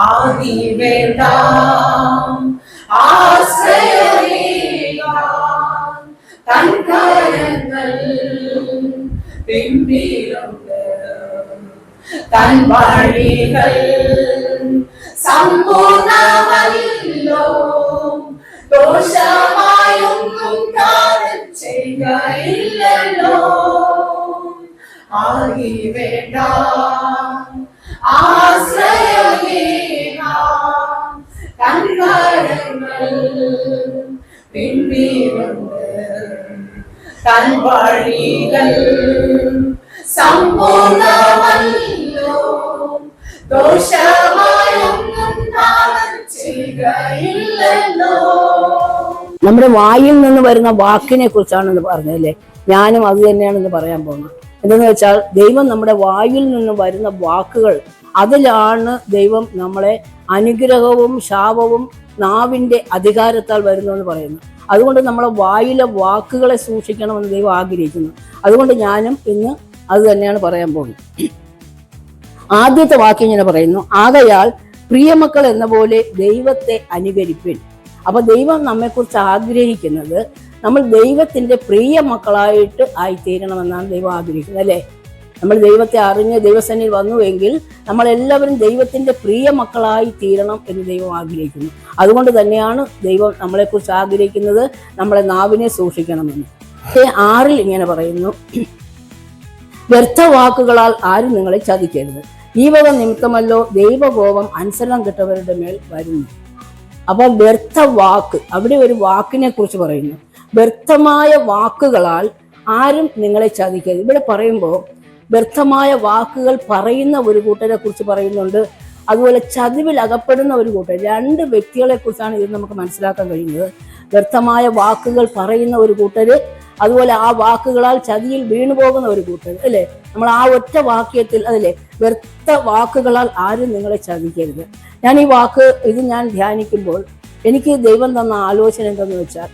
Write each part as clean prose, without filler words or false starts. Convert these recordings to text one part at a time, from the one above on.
ആദി വേണ്ട ആശ്രയമേകാൻ തൻ കരങ്ങൾ പിന്നിലുണ്ട്. തൻ വഴികൾ സമ്പൂർണ്ണമല്ലോ, ദോഷമായൊന്നും താരം ചെയ്യയില്ലല്ലോ. ആദി വേണ്ട ആശ്രയമേകാൻ തൻ കരങ്ങൾ പിന്നിലുണ്ട്. തൻ വഴികൾ സമ്പൂർണ്ണമല്ലോ, ദോഷമായൊന്നും താരം ചെയ്യുകയില്ലല്ലോ. നമ്മുടെ വായിൽ നിന്ന് വരുന്ന വാക്കിനെ കുറിച്ചാണെന്ന് പറഞ്ഞല്ലേ, ഞാനും അത് തന്നെയാണെന്ന് പറയാൻ പോകുന്നത്. എന്തെന്ന് വെച്ചാൽ ദൈവം നമ്മുടെ വായിൽ നിന്ന് വരുന്ന വാക്കുകൾ, അതിലാണ് ദൈവം നമ്മളെ അനുഗ്രഹവും ശാപവും നാവിന്റെ അധികാരത്താൽ വരുന്നു എന്ന് പറയുന്നു. അതുകൊണ്ട് നമ്മളെ വായിലെ വാക്കുകളെ സൂക്ഷിക്കണമെന്ന് ദൈവം ആഗ്രഹിക്കുന്നു. അതുകൊണ്ട് ഞാനും ഇന്ന് അത് തന്നെയാണ് പറയാൻ പോകുന്നത്. ആദ്യത്തെ വാക്യം ഇങ്ങനെ പറയുന്നു, ആകയാൽ പ്രിയമക്കൾ എന്ന പോലെ ദൈവത്തെ അനുകരിപ്പിൻ. അപ്പൊ ദൈവം നമ്മെക്കുറിച്ച് ആഗ്രഹിക്കുന്നത് നമ്മൾ ദൈവത്തിന്റെ പ്രിയ മക്കളായിട്ട് ആയിത്തീരണമെന്നാണ് ദൈവം ആഗ്രഹിക്കുന്നത്, അല്ലേ? നമ്മൾ ദൈവത്തെ അറിഞ്ഞ് ദൈവസന്നിധിയിൽ വന്നുവെങ്കിൽ നമ്മളെല്ലാവരും ദൈവത്തിന്റെ പ്രിയ മക്കളായി തീരണം എന്ന് ദൈവം ആഗ്രഹിക്കുന്നു. അതുകൊണ്ട് തന്നെയാണ് ദൈവം നമ്മളെക്കുറിച്ച് ആഗ്രഹിക്കുന്നത് നമ്മളെ നാവിനെ സൂക്ഷിക്കണമെന്ന്. 6 ഇങ്ങനെ പറയുന്നു, വ്യർത്ഥ വാക്കുകളാൽ ആരും നിങ്ങളെ ചതിക്കരുത്, ഈ വക നിമിത്തമല്ലോ ദൈവകോപം അനുസരണം കെട്ടവരുടെ മേൽ വരുന്നു. അപ്പൊ വ്യർത്ഥ വാക്ക്, അവിടെ ഒരു വാക്കിനെ കുറിച്ച് പറയുന്നു. വ്യർത്ഥമായ വാക്കുകളാൽ ആരും നിങ്ങളെ ചതിക്കരുത്. ഇവിടെ പറയുമ്പോൾ വ്യർത്ഥമായ വാക്കുകൾ പറയുന്ന ഒരു കൂട്ടരെ കുറിച്ച് പറയുന്നുണ്ട്, അതുപോലെ ചതിവിൽ അകപ്പെടുന്ന ഒരു കൂട്ടർ. 2 വ്യക്തികളെ കുറിച്ചാണ് ഇത് നമുക്ക് മനസ്സിലാക്കാൻ കഴിയുന്നത്. വ്യർത്ഥമായ വാക്കുകൾ പറയുന്ന ഒരു കൂട്ടര്, അതുപോലെ ആ വാക്കുകളാൽ ചതിയിൽ വീണു പോകുന്ന ഒരു കൂട്ടർ, അല്ലേ? നമ്മൾ ആ ഒറ്റ വാക്യത്തിൽ അതല്ലേ, വ്യർത്ഥ വാക്കുകളാൽ ആരും നിങ്ങളെ ചതിക്കരുത്. ഞാൻ ഈ വാക്ക് ഞാൻ ധ്യാനിക്കുമ്പോൾ എനിക്ക് ദൈവം തന്ന ആലോചന എന്തെന്ന് വെച്ചാൽ,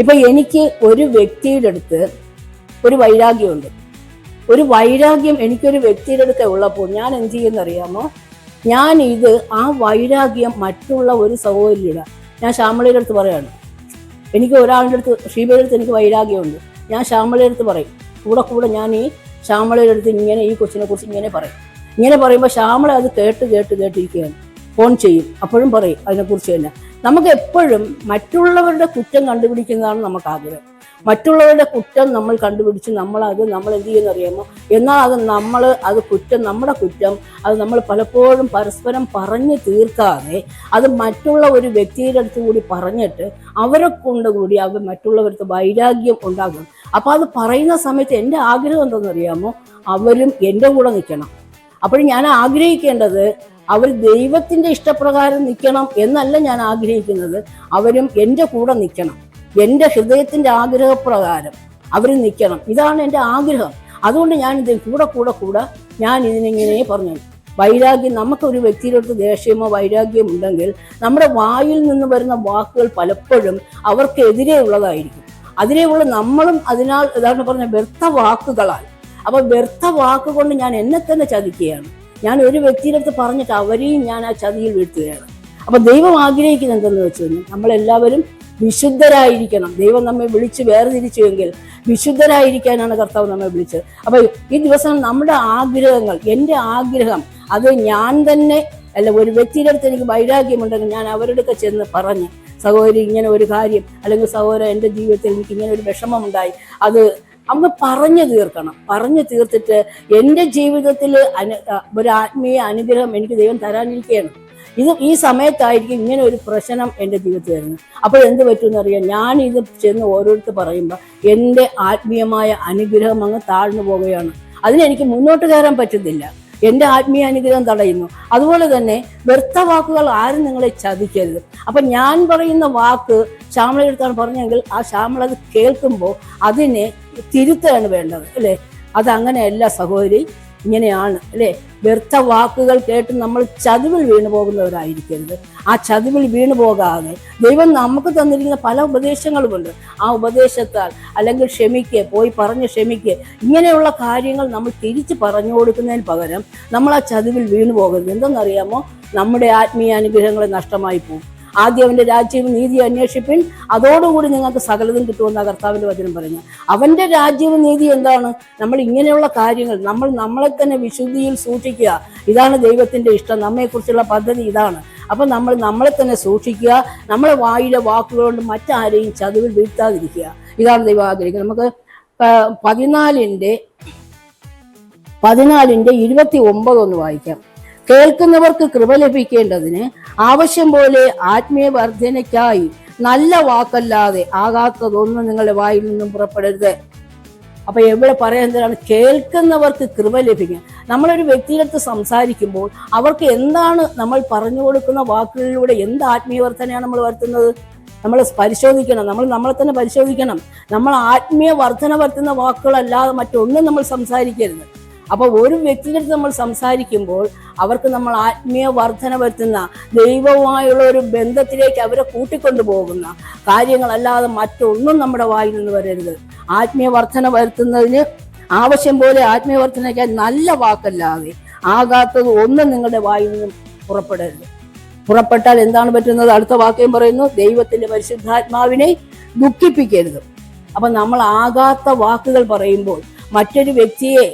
ഇപ്പൊ എനിക്ക് ഒരു വ്യക്തിയുടെ അടുത്ത് ഒരു വൈരാഗ്യമുണ്ട്. ഒരു വൈരാഗ്യം എനിക്കൊരു വ്യക്തിയുടെ അടുത്ത് ഉള്ളപ്പോൾ ഞാൻ എന്ത് ചെയ്യുന്നറിയാമോ? ഞാൻ ആ വൈരാഗ്യം മറ്റുള്ള ഒരു സഹോദരിയുടെ, ഞാൻ ശ്യാമളയുടെ അടുത്ത് പറയാണ്, എനിക്ക് ഒരാളുടെ അടുത്ത്, ഷീബയുടെ അടുത്ത് എനിക്ക് വൈരാഗ്യമുണ്ട്. ഞാൻ ശ്യാമളയുടെ അടുത്ത് പറയും, കൂടെ ഞാൻ ഈ ശ്യാമളയുടെ അടുത്ത് ഇങ്ങനെ ഈ കൊച്ചിനെ കുറിച്ച് ഇങ്ങനെ പറയും. ഇങ്ങനെ പറയുമ്പോൾ ശ്യാമള അത് കേട്ടിരിക്കുകയാണ്, ഫോൺ ചെയ്യും, അപ്പോഴും പറയും അതിനെക്കുറിച്ച് തന്നെ. നമുക്ക് എപ്പോഴും മറ്റുള്ളവരുടെ കുറ്റം കണ്ടുപിടിക്കുന്നതാണ് നമുക്ക് ആഗ്രഹം. മറ്റുള്ളവരുടെ കുറ്റം നമ്മൾ കണ്ടുപിടിച്ച് നമ്മൾ എന്ത് ചെയ്യുന്നറിയാമോ? എന്നാൽ അത് കുറ്റം, നമ്മുടെ കുറ്റം അത് നമ്മൾ പലപ്പോഴും പരസ്പരം പറഞ്ഞു തീർക്കാതെ അത് മറ്റുള്ള ഒരു വ്യക്തിയുടെ അടുത്ത് കൂടി പറഞ്ഞിട്ട് അവരെ കൊണ്ടുകൂടി അവർ മറ്റുള്ളവർക്ക് വൈരാഗ്യം ഉണ്ടാകും. അപ്പൊ അത് പറയുന്ന സമയത്ത് എൻ്റെ ആഗ്രഹം എന്തെന്നറിയാമോ? അവരും എൻ്റെ കൂടെ നിൽക്കണം. അപ്പോൾ ഞാൻ ആഗ്രഹിക്കേണ്ടത് അവർ ദൈവത്തിന്റെ ഇഷ്ടപ്രകാരം നിൽക്കണം എന്നല്ല ഞാൻ ആഗ്രഹിക്കുന്നത്, അവരും എൻ്റെ കൂടെ നിൽക്കണം. എൻ്റെ ഹൃദയത്തിന്റെ ആഗ്രഹപ്രകാരം അവർ നിൽക്കണം. ഇതാണ് എൻ്റെ ആഗ്രഹം. അതുകൊണ്ട് ഞാൻ കൂടെ ഞാൻ ഇതിനെങ്ങനെ പറഞ്ഞു. വൈരാഗ്യം, നമുക്കൊരു വ്യക്തിയുടെ ദേഷ്യമോ വൈരാഗ്യം ഉണ്ടെങ്കിൽ നമ്മുടെ വായിൽ നിന്ന് വരുന്ന വാക്കുകൾ പലപ്പോഴും അവർക്കെതിരെ ഉള്ളതായിരിക്കും. അതിനെയുള്ള നമ്മളും അതിനാൽ ഇതാണ് പറഞ്ഞ വ്യർത്ഥ വാക്കുകളാൽ. അപ്പൊ വ്യർത്ഥ വാക്കുകൊണ്ട് ഞാൻ എന്നെ തന്നെ ചതിക്കുകയാണ്. ഞാൻ ഒരു വ്യക്തിയുടെ അടുത്ത് പറഞ്ഞിട്ട് അവരെയും ഞാൻ ആ ചതിയിൽ വീഴ്ത്തുകയാണ്. അപ്പൊ ദൈവം ആഗ്രഹിക്കുന്നത് എന്തെന്ന് വെച്ച് കഴിഞ്ഞാൽ നമ്മളെല്ലാവരും വിശുദ്ധരായിരിക്കണം. ദൈവം നമ്മെ വിളിച്ച് വേർതിരിച്ചുവെങ്കിൽ വിശുദ്ധരായിരിക്കാനാണ് കർത്താവ് നമ്മെ വിളിച്ചത്. അപ്പൊ ഈ ദിവസം നമ്മുടെ ആഗ്രഹങ്ങൾ, എൻ്റെ ആഗ്രഹം അത് ഞാൻ തന്നെ അല്ല, ഒരു വ്യക്തിയുടെ അടുത്ത് എനിക്ക് വൈരാഗ്യമുണ്ടെങ്കിൽ ഞാൻ അവരുടെ അടുത്ത് ചെന്ന് പറഞ്ഞ്, സഹോദരി ഇങ്ങനെ ഒരു കാര്യം, അല്ലെങ്കിൽ സഹോദരൻ എൻ്റെ ജീവിതത്തിൽ എനിക്ക് ഇങ്ങനെ ഒരു വിഷമമുണ്ടായി, അത് അമ്മ പറഞ്ഞു തീർക്കണം. പറഞ്ഞു തീർത്തിട്ട് എൻ്റെ ജീവിതത്തിൽ ഒരു ആത്മീയ അനുഗ്രഹം എനിക്ക് ദൈവം തരാനിരിക്കുകയാണ്. ഈ സമയത്തായിരിക്കും ഇങ്ങനെ ഒരു പ്രശ്നം എൻ്റെ ജീവിതത്തിൽ വരുന്നത്. അപ്പോൾ എന്ത് പറ്റുമെന്നറിയാം, ഞാൻ ചെന്ന് ഓരോരുത്തർ പറയുമ്പോൾ എൻ്റെ ആത്മീയമായ അനുഗ്രഹം അങ്ങ് താഴ്ന്നു പോവുകയാണ്. അതിനെനിക്ക് മുന്നോട്ട് കയറാൻ പറ്റുന്നില്ല. എൻ്റെ ആത്മീയ അനുഗ്രഹം തടയുന്നു. അതുപോലെ തന്നെ വ്യർത്ഥ വാക്കുകൾ ആരും നിങ്ങളെ ചതിക്കരുത്. അപ്പൊ ഞാൻ പറയുന്ന വാക്ക് ശ്യാമളയെടുത്താണ് പറഞ്ഞെങ്കിൽ ആ ശ്യാമള അത് കേൾക്കുമ്പോൾ അതിനെ തിരുത്തുകയാണ് വേണ്ടത്, അല്ലേ? അതങ്ങനെയല്ല സഹോദരി. ഇങ്ങനെയാണ് അല്ലേ. വ്യർത്ഥ വാക്കുകൾ കേട്ട് നമ്മൾ ചതിവിൽ വീണു പോകുന്നവരായിരിക്കരുത്. ആ ചതിവിൽ വീണു പോകാതെ ദൈവം നമുക്ക് തന്നിരിക്കുന്ന പല ഉപദേശങ്ങളുമുണ്ട്. ആ ഉപദേശത്താൽ അല്ലെങ്കിൽ ക്ഷമിക്ക്, പോയി പറഞ്ഞ് ക്ഷമിക്ക്, ഇങ്ങനെയുള്ള കാര്യങ്ങൾ നമ്മൾ തിരിച്ച് പറഞ്ഞു കൊടുക്കുന്നതിന് പകരം നമ്മൾ ആ ചതിവിൽ വീണു പോകരുത്. എന്തെന്നറിയാമോ? നമ്മുടെ ആത്മീയ അനുഗ്രഹങ്ങൾ നഷ്ടമായി പോകും. ആദ്യം അവന്റെ രാജ്യവും നീതി അന്വേഷിപ്പിൻ, അതോടുകൂടി നിങ്ങൾക്ക് സകലതും കിട്ടുമെന്ന കർത്താവിന്റെ വചനം പറഞ്ഞു. അവന്റെ രാജ്യവും നീതി എന്താണ്? നമ്മൾ ഇങ്ങനെയുള്ള കാര്യങ്ങൾ നമ്മൾ നമ്മളെ തന്നെ വിശുദ്ധിയിൽ സൂക്ഷിക്കുക. ഇതാണ് ദൈവത്തിന്റെ ഇഷ്ടം. നമ്മെക്കുറിച്ചുള്ള പദ്ധതി ഇതാണ്. അപ്പൊ നമ്മൾ നമ്മളെ തന്നെ സൂക്ഷിക്കുക. നമ്മളെ വായിലെ വാക്കുകൾ കൊണ്ട് മറ്റാരെയും ചതിവിൽ വീഴ്ത്താതിരിക്കുക. ഇതാണ് ദൈവം ആഗ്രഹിക്കുന്നത്. നമുക്ക് 14:29 ഒന്ന് വായിക്കാം. കേൾക്കുന്നവർക്ക് കൃപ ലഭിക്കേണ്ടതിന് ആവശ്യം പോലെ ആത്മീയ വർധനയ്ക്കായി നല്ല വാക്കല്ലാതെ ആകാത്തതൊന്നും നിങ്ങളുടെ വായിൽ നിന്നും പുറപ്പെടരുത്. അപ്പൊ എവിടെ പറയുന്നതാണ്? കേൾക്കുന്നവർക്ക് കൃപ ലഭിക്കും. നമ്മളൊരു വ്യക്തിയെടുത്ത് സംസാരിക്കുമ്പോൾ അവർക്ക് എന്താണ് നമ്മൾ പറഞ്ഞു കൊടുക്കുന്ന വാക്കുകളിലൂടെ എന്ത് ആത്മീയ വർധനയാണ് നമ്മൾ വരുത്തുന്നത്? നമ്മൾ പരിശോധിക്കണം. നമ്മൾ നമ്മളെ തന്നെ പരിശോധിക്കണം. നമ്മൾ ആത്മീയ വർധന വരുത്തുന്ന വാക്കുകളല്ലാതെ മറ്റൊന്നും നമ്മൾ സംസാരിക്കരുത്. അപ്പൊ ഒരു വ്യക്തിയെടുത്ത് നമ്മൾ സംസാരിക്കുമ്പോൾ അവർക്ക് നമ്മൾ ആത്മീയ വർധന വരുത്തുന്ന, ദൈവവുമായുള്ള ഒരു ബന്ധത്തിലേക്ക് അവരെ കൂട്ടിക്കൊണ്ടു പോകുന്ന കാര്യങ്ങളല്ലാതെ മറ്റൊന്നും നമ്മുടെ വായിൽ നിന്ന് വരരുത്. ആത്മീയ വർധന വരുത്തുന്നതിന് ആവശ്യം പോലെ ആത്മീയ വർധനയ്ക്കായി നല്ല വാക്കല്ലാതെ ആകാത്തത് ഒന്നും നിങ്ങളുടെ വായിൽ നിന്നും പുറപ്പെടരുത്. പുറപ്പെട്ടാൽ എന്താണ് പറ്റുന്നത്? അടുത്ത വാക്യം പറയുന്നു, ദൈവത്തിന്റെ പരിശുദ്ധാത്മാവിനെ ദുഃഖിപ്പിക്കരുത്. അപ്പൊ നമ്മൾ ആകാത്ത വാക്കുകൾ പറയുമ്പോൾ മറ്റൊരു വ്യക്തിയെ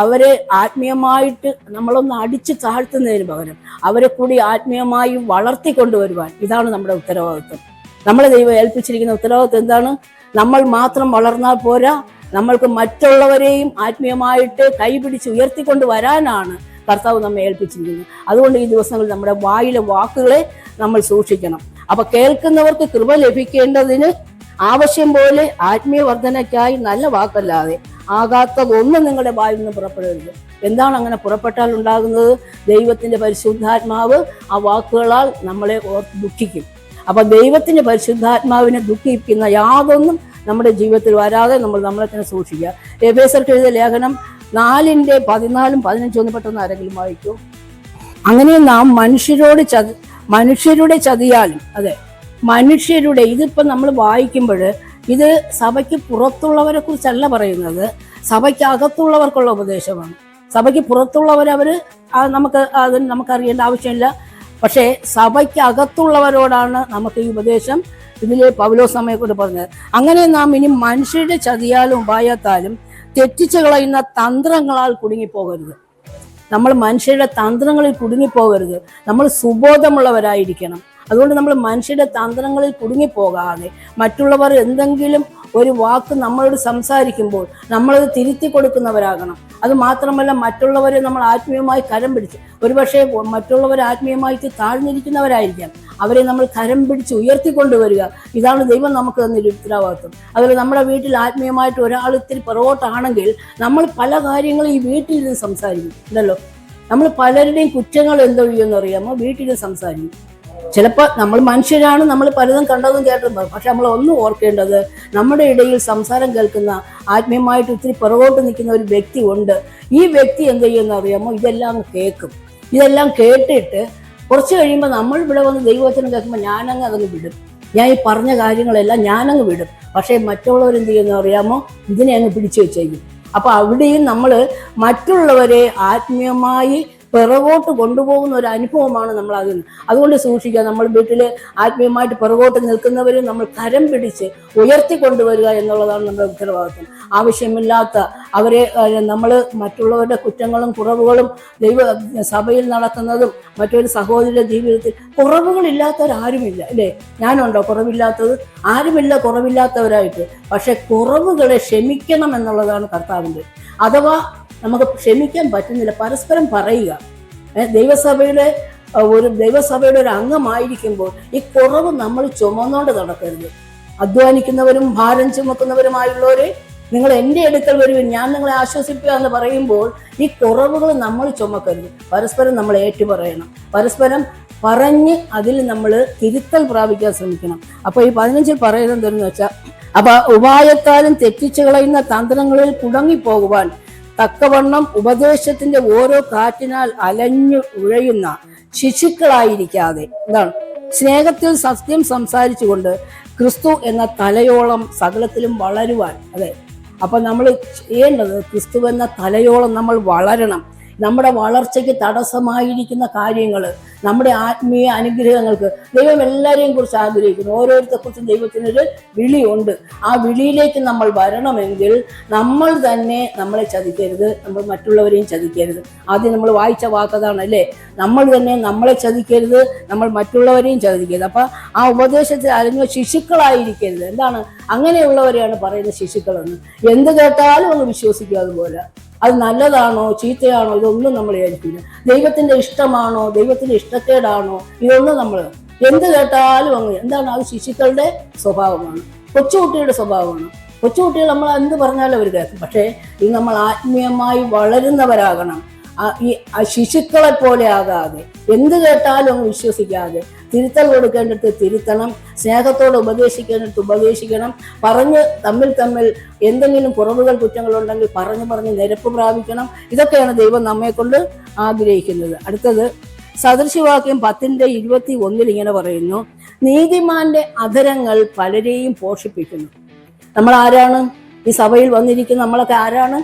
അവരെ ആത്മീയമായിട്ട് നമ്മളൊന്ന് അടിച്ചു താഴ്ത്തുന്നതിന് പകരം അവരെ കൂടി ആത്മീയമായി വളർത്തിക്കൊണ്ടുവരുവാൻ ഇതാണ് നമ്മുടെ ഉത്തരവാദിത്വം. നമ്മളെ ദൈവം ഏൽപ്പിച്ചിരിക്കുന്ന ഉത്തരവാദിത്വം എന്താണ്? നമ്മൾ മാത്രം വളർന്നാൽ പോരാ, നമ്മൾക്ക് മറ്റുള്ളവരെയും ആത്മീയമായിട്ട് കൈപിടിച്ച് ഉയർത്തിക്കൊണ്ട് വരാനാണ് കർത്താവ് നമ്മെ ഏൽപ്പിച്ചിരിക്കുന്നത്. അതുകൊണ്ട് ഈ ദിവസങ്ങളിൽ നമ്മുടെ വായിലെ വാക്കുകളെ നമ്മൾ സൂക്ഷിക്കണം. അപ്പൊ കേൾക്കുന്നവർക്ക് കൃപ ലഭിക്കേണ്ടതിന് ആവശ്യം പോലെ ആത്മീയ വർധനയ്ക്കായി നല്ല വാക്കല്ലാതെ ആകാത്തതൊന്നും നിങ്ങളുടെ വായിൽ നിന്ന് പുറപ്പെടരുത്. എന്താണ് അങ്ങനെ പുറപ്പെട്ടാൽ ഉണ്ടാകുന്നത്? ദൈവത്തിന്റെ പരിശുദ്ധാത്മാവ് ആ വാക്കുകളാൽ നമ്മളെ ദുഃഖിക്കും. അപ്പൊ ദൈവത്തിന്റെ പരിശുദ്ധാത്മാവിനെ ദുഃഖിപ്പിക്കുന്ന യാതൊന്നും നമ്മുടെ ജീവിതത്തിൽ വരാതെ നമ്മൾ നമ്മളെ തന്നെ സൂക്ഷിക്കുക. എഫേസ്യർക്ക് എഴുതിയ ലേഖനം 4:14-15 പെട്ടെന്ന് ആരെങ്കിലും വായിക്കൂ. അങ്ങനെ നാം മനുഷ്യരുടെ ചതിയാലും, അതെ മനുഷ്യരുടെ, ഇതിപ്പോ നമ്മൾ വായിക്കുമ്പോൾ ഇത് സഭയ്ക്ക് പുറത്തുള്ളവരെ കുറിച്ചല്ല പറയുന്നത്, സഭയ്ക്ക് അകത്തുള്ളവർക്കുള്ള ഉപദേശമാണ്. സഭയ്ക്ക് പുറത്തുള്ളവരവര് നമുക്കറിയേണ്ട ആവശ്യമില്ല. പക്ഷേ സഭയ്ക്ക് അകത്തുള്ളവരോടാണ് നമുക്ക് ഈ ഉപദേശം ഇതിലെ പൗലോസ് നമ്മെക്കൊണ്ട് പറഞ്ഞത്. അങ്ങനെ നാം ഇനി മനുഷ്യരുടെ ചതിയാലും ഉപായത്താലും തെറ്റിച്ചു കളയുന്ന തന്ത്രങ്ങളാൽ കുടുങ്ങിപ്പോകരുത്. നമ്മൾ മനുഷ്യരുടെ തന്ത്രങ്ങളിൽ കുടുങ്ങിപ്പോകരുത്. നമ്മൾ സുബോധമുള്ളവരായിരിക്കണം. അതുകൊണ്ട് നമ്മൾ മനുഷ്യരുടെ തന്ത്രങ്ങളിൽ കുടുങ്ങിപ്പോകാതെ മറ്റുള്ളവർ എന്തെങ്കിലും ഒരു വാക്ക് നമ്മളോട് സംസാരിക്കുമ്പോൾ നമ്മളത് തിരുത്തി കൊടുക്കുന്നവരാകണം. അത് മാത്രമല്ല, മറ്റുള്ളവരെ നമ്മൾ ആത്മീയമായി കരം പിടിച്ച്, ഒരുപക്ഷെ മറ്റുള്ളവർ ആത്മീയമായിട്ട് താഴ്ന്നിരിക്കുന്നവരായിരിക്കാം, അവരെ നമ്മൾ കരം പിടിച്ച് ഉയർത്തിക്കൊണ്ടുവരിക. ഇതാണ് ദൈവം നമുക്ക് തന്നൊരു ഉത്തരവാദിത്വം. അതുപോലെ നമ്മുടെ വീട്ടിൽ ആത്മീയമായിട്ട് ഒരാൾ ഇത്തിരി പുറകോട്ടാണെങ്കിൽ നമ്മൾ പല കാര്യങ്ങളും ഈ വീട്ടിലിരുന്ന് സംസാരിക്കും ഉണ്ടല്ലോ. നമ്മൾ പലരുടെയും കുറ്റങ്ങൾ എന്തോയെന്നറിയാമോ? വീട്ടിൽ സംസാരിക്കും. ചിലപ്പോൾ നമ്മൾ മനുഷ്യരാണ്, നമ്മൾ പലതും കണ്ടതും കേട്ടതും. പക്ഷെ നമ്മൾ ഒന്നും ഓർക്കേണ്ടത്, നമ്മുടെ ഇടയിൽ സംസാരം കേൾക്കുന്ന ആത്മീയമായിട്ട് ഇത്തിരി പുറകോട്ട് നിൽക്കുന്ന ഒരു വ്യക്തി ഉണ്ട്. ഈ വ്യക്തി എന്ത് ചെയ്യുമെന്ന് അറിയാമോ? ഇതെല്ലാം കേൾക്കും. ഇതെല്ലാം കേട്ടിട്ട് കുറച്ച് കഴിയുമ്പോൾ നമ്മൾ ഇവിടെ വന്ന് ദൈവവചനം കേൾക്കുമ്പോൾ അതങ്ങ് വിടും. ഞാൻ ഈ പറഞ്ഞ കാര്യങ്ങളെല്ലാം ഞാനങ്ങ് വിടും. പക്ഷേ മറ്റുള്ളവർ എന്ത് ചെയ്യുമെന്ന് അറിയാമോ? ഇതിനെ അങ്ങ് പിടിച്ചു വെച്ചേക്കും. അപ്പൊ അവിടെയും നമ്മൾ മറ്റുള്ളവരെ ആത്മീയമായി പിറകോട്ട് കൊണ്ടുപോകുന്ന ഒരു അനുഭവമാണ് നമ്മൾ അതിന്. അതുകൊണ്ട് സൂക്ഷിക്കുക. നമ്മൾ വീട്ടിൽ ആത്മീയമായിട്ട് പിറകോട്ട് നിൽക്കുന്നവരെ നമ്മൾ കരം പിടിച്ച് ഉയർത്തിക്കൊണ്ടുവരിക എന്നുള്ളതാണ് നമ്മുടെ ഉത്തരവാദിത്വം. ആവശ്യമില്ലാത്ത അവരെ നമ്മൾ മറ്റുള്ളവരുടെ കുറ്റങ്ങളും കുറവുകളും സഭയിൽ നടക്കുന്നതും മറ്റൊരു സഹോദര ജീവിതത്തിൽ കുറവുകളില്ലാത്തവരാരുമില്ല അല്ലേ? ഞാനുണ്ടോ കുറവില്ലാത്തത്? ആരുമില്ല കുറവില്ലാത്തവരായിട്ട്. പക്ഷെ കുറവുകളെ ക്ഷമിക്കണം എന്നുള്ളതാണ് കർത്താവിൻ്റെ. അഥവാ നമുക്ക് ക്ഷമിക്കാൻ പറ്റുന്നില്ല, പരസ്പരം പറയുക. ദൈവസഭയുടെ ഒരു അംഗമായിരിക്കുമ്പോൾ ഈ കുറവ് നമ്മൾ ചുമന്നോണ്ട് നടക്കരുത്. അധ്വാനിക്കുന്നവരും ഭാരം ചുമക്കുന്നവരുമായുള്ളവരെ, നിങ്ങൾ എൻ്റെ അടുക്കൽ വരുവിൻ, ഞാൻ നിങ്ങളെ ആശ്വസിപ്പിക്കുക എന്ന് പറയുമ്പോൾ ഈ കുറവുകൾ നമ്മൾ ചുമക്കരുത്. പരസ്പരം നമ്മൾ ഏറ്റുപറയണം. പരസ്പരം പറഞ്ഞ് അതിൽ നമ്മൾ തിരുത്തൽ പ്രാപിക്കാൻ ശ്രമിക്കണം. അപ്പൊ ഈ 15 പറയുന്നത് എന്താണെന്ന് വെച്ചാൽ, അപ്പൊ ഉപായത്താലും തെറ്റിച്ചു കളയുന്ന തന്ത്രങ്ങളിൽ കുടുങ്ങിപ്പോകുവാൻ തക്കവണ്ണം ഉപദേശത്തിന്റെ ഓരോ കാറ്റിനാൽ അലഞ്ഞു ഉഴയുന്ന ശിശുക്കളായിരിക്കാതെ എന്താണ് സ്നേഹത്തിൽ സത്യം സംസാരിച്ചുകൊണ്ട് ക്രിസ്തു എന്ന തലയോളം സകലത്തിലും വളരുവാൻ. അതെ, അപ്പൊ നമ്മൾ ചെയ്യേണ്ടത് ക്രിസ്തു എന്ന തലയോളം നമ്മൾ വളരണം. നമ്മുടെ വളർച്ചയ്ക്ക് തടസ്സമായിരിക്കുന്ന കാര്യങ്ങൾ, നമ്മുടെ ആത്മീയ അനുഗ്രഹങ്ങൾക്ക് ദൈവം എല്ലാവരെയും കുറിച്ച് ആഗ്രഹിക്കുന്നു. ഓരോരുത്തരെ കുറിച്ചും ദൈവത്തിനൊരു വിളിയുണ്ട്. ആ വിളിയിലേക്ക് നമ്മൾ വരണമെങ്കിൽ നമ്മൾ തന്നെ നമ്മളെ ചതിക്കരുത്, നമ്മൾ മറ്റുള്ളവരെയും ചതിക്കരുത്. ആദ്യം നമ്മൾ വായിച്ച വാക്കതാണ് അല്ലേ, നമ്മൾ തന്നെ നമ്മളെ ചതിക്കരുത്, നമ്മൾ മറ്റുള്ളവരെയും ചതിക്കരുത്. അപ്പൊ ആ ഉപദേശത്തിൽ അലഞ്ഞ ശിശുക്കളായിരിക്കരുത്. എന്താണ് അങ്ങനെയുള്ളവരെയാണ് പറയുന്നത് ശിശുക്കളെന്ന്. എന്ത് കേട്ടാലും ഒന്ന് വിശ്വസിക്കുക. അതുപോലെ അത് നല്ലതാണോ ചീത്തയാണോ ഇതൊന്നും നമ്മൾ വിചാരിക്കില്ല. ദൈവത്തിന്റെ ഇഷ്ടമാണോ ദൈവത്തിന്റെ ഇഷ്ടക്കേടാണോ ഇതൊന്നും നമ്മൾ എന്ത് കേട്ടാലും അങ്ങ് എന്താണ് അത് ശിശുക്കളുടെ സ്വഭാവമാണ്, കൊച്ചുകുട്ടിയുടെ സ്വഭാവമാണ്. കൊച്ചുകുട്ടികൾ നമ്മൾ എന്ത് പറഞ്ഞാലും അവർ കേൾക്കും. പക്ഷേ ഇത് നമ്മൾ ആത്മീയമായി വളരുന്നവരാകണം. ഈ ശിശുക്കളെ പോലെ ആകാതെ എന്ത് കേട്ടാലും അങ്ങ് വിശ്വസിക്കാതെ തിരുത്തൽ കൊടുക്കേണ്ടിടത്ത് തിരുത്തണം, സ്നേഹത്തോടെ ഉപദേശിക്കേണ്ടിടത്ത് ഉപദേശിക്കണം. പറഞ്ഞ് തമ്മിൽ എന്തെങ്കിലും കുറവുകൾ കുറ്റങ്ങളുണ്ടെങ്കിൽ പറഞ്ഞ് നിരപ്പ് പ്രാപിക്കണം. ഇതൊക്കെയാണ് ദൈവം നമ്മെ കൊണ്ട് ആഗ്രഹിക്കുന്നത്. അടുത്തത് സദൃശവാക്യം 10:21 ഇങ്ങനെ പറയുന്നു, നീതിമാന്റെ അധരങ്ങൾ പലരെയും പോഷിപ്പിക്കുന്നു. നമ്മൾ ആരാണ്? ഈ സഭയിൽ വന്നിരിക്കുന്ന നമ്മളൊക്കെ ആരാണ്?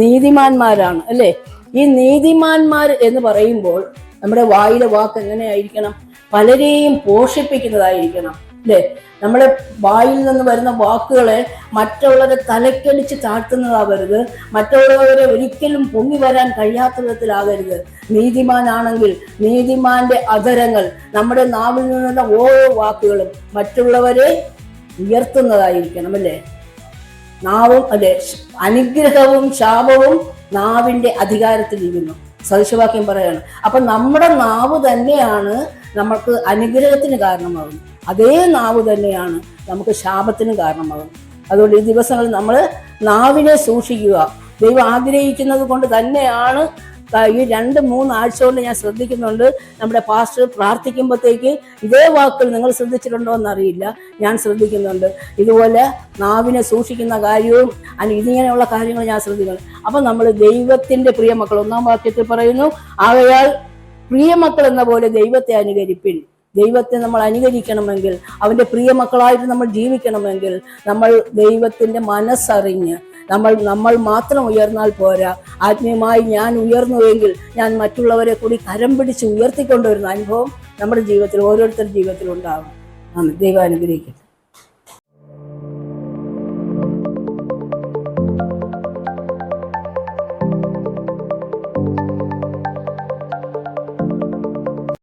നീതിമാന്മാരാണ് അല്ലേ. ഈ നീതിമാന്മാർ എന്ന് പറയുമ്പോൾ നമ്മുടെ വായിലെ വാക്ക് എങ്ങനെയായിരിക്കണം? പലരെയും പോഷിപ്പിക്കുന്നതായിരിക്കണം അല്ലേ. നമ്മുടെ വായിൽ നിന്ന് വരുന്ന വാക്കുകളെ മറ്റുള്ളവരെ തലക്കടിച്ച് താഴ്ത്തുന്നതാവരുത്, മറ്റുള്ളവരെ ഒരിക്കലും പൊങ്ങി വരാൻ കഴിയാത്ത വിധത്തിലാകരുത്. നീതിമാനാണെങ്കിൽ നീതിമാന്റെ അധരങ്ങൾ, നമ്മുടെ നാവിൽ നിന്നുള്ള ഓരോ വാക്കുകളും മറ്റുള്ളവരെ ഉയർത്തുന്നതായിരിക്കണം അല്ലേ. നാവും അല്ലെ, അനുഗ്രഹവും ശാപവും നാവിന്റെ അധികാരത്തിലിരിക്കുന്നു സദൃശവാക്യം പറയാണ്. അപ്പൊ നമ്മുടെ നാവ് തന്നെയാണ് നമുക്ക് അനുഗ്രഹത്തിന് കാരണമാകുന്നത്, അതേ നാവ് തന്നെയാണ് നമുക്ക് ശാപത്തിന് കാരണമാകുന്നത്. അതുകൊണ്ട് ഈ ദിവസങ്ങളിൽ നമ്മൾ നാവിനെ സൂക്ഷിക്കുക. ദൈവം ആഗ്രഹിക്കുന്നത് കൊണ്ട് തന്നെയാണ്. ഈ 2-3 ആഴ്ച കൊണ്ട് ഞാൻ ശ്രദ്ധിക്കുന്നുണ്ട്, നമ്മുടെ പാസ്റ്റർ പ്രാർത്ഥിക്കുമ്പോഴത്തേക്ക് ഇതേ വാക്കുകൾ നിങ്ങൾ ശ്രദ്ധിച്ചിട്ടുണ്ടോ എന്നറിയില്ല, ഞാൻ ശ്രദ്ധിക്കുന്നുണ്ട്. ഇതുപോലെ നാവിനെ സൂക്ഷിക്കുന്ന കാര്യവും ഇതിങ്ങനെയുള്ള കാര്യങ്ങൾ ഞാൻ ശ്രദ്ധിക്കുന്നു. അപ്പൊ നമ്മൾ ദൈവത്തിന്റെ പ്രിയമക്കൾ, 1-ാം വാക്യത്തിൽ പറയുന്നു, ആകയാൽ പ്രിയമക്കൾ എന്ന പോലെ ദൈവത്തെ അനുകരിപ്പിൻ. ദൈവത്തെ നമ്മൾ അനുകരിക്കണമെങ്കിൽ, അവന്റെ പ്രിയമക്കളായിട്ട് നമ്മൾ ജീവിക്കണമെങ്കിൽ നമ്മൾ ദൈവത്തിന്റെ മനസ്സറിഞ്ഞ് നമ്മൾ മാത്രം ഉയർന്നാൽ പോരാ. ആത്മീയമായി ഞാൻ ഉയർന്നുവെങ്കിൽ ഞാൻ മറ്റുള്ളവരെ കൂടി കരം പിടിച്ച് ഉയർത്തിക്കൊണ്ടുവരുന്ന അനുഭവം നമ്മുടെ ജീവിതത്തിൽ ഓരോരുത്തരുടെ ജീവിതത്തിൽ ഉണ്ടാകും. ദൈവം അനുഗ്രഹിക്കും.